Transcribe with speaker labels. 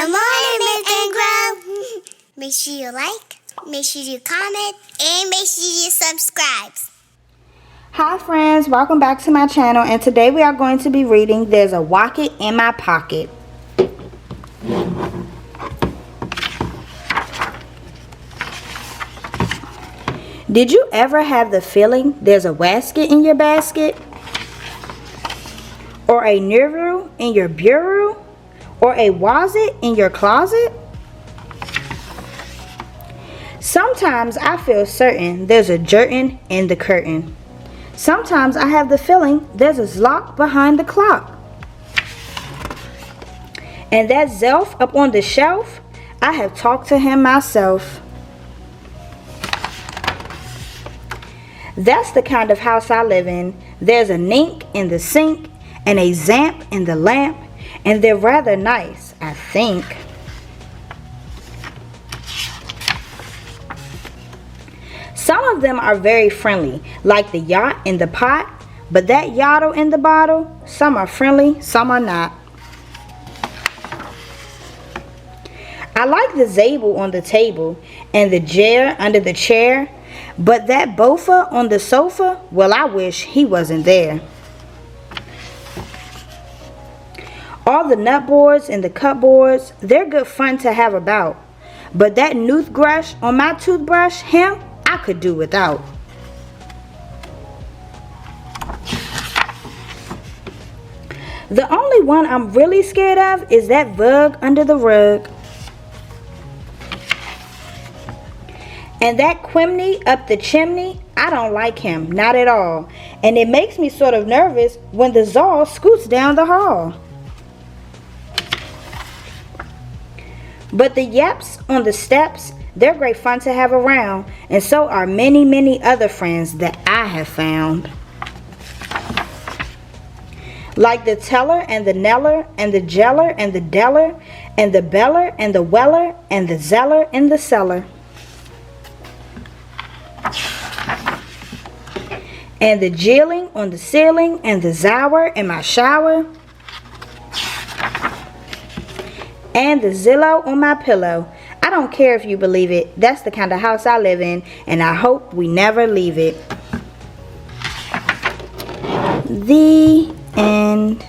Speaker 1: Good morning, Miss Ingram. Make sure you like, make sure you comment, and make sure you subscribe.
Speaker 2: Hi friends, welcome back to my channel, and today we are going to be reading There's a Rocket in My Pocket. Did you ever have the feeling there's a wasket in your basket? Or a nervure in your bureau? Or a wazit in your closet? Sometimes I feel certain there's a jerkin in the curtain. Sometimes I have the feeling there's a zlock behind the clock. And that zelf up on the shelf, I have talked to him myself. That's the kind of house I live in. There's a nink in the sink and a zamp in the lamp, and they're rather nice, I think. Some of them are very friendly, like the yacht in the pot, but that yotto in the bottle, some are friendly, some are not. I like the Zabel on the table and the Jer under the chair, but that Bofa on the sofa, well, I wish he wasn't there. All the nut boards and the cut boards, they're good fun to have about, but that toothbrush on my toothbrush, him, I could do without. The only one I'm really scared of is that Vug under the rug. And that Quimney up the chimney, I don't like him, not at all. And it makes me sort of nervous when the Zal scoots down the hall. But the Yeps on the steps, they're great fun to have around, and so are many, many other friends that I have found. Like the Teller and the Neller and the Jeller and the Deller and the Beller and the Weller and the Zeller in the cellar. And the Jilling on the ceiling and the Zower in my shower. And the Zillow on my pillow. I don't care if you believe it. That's the kind of house I live in, and I hope we never leave it. The end.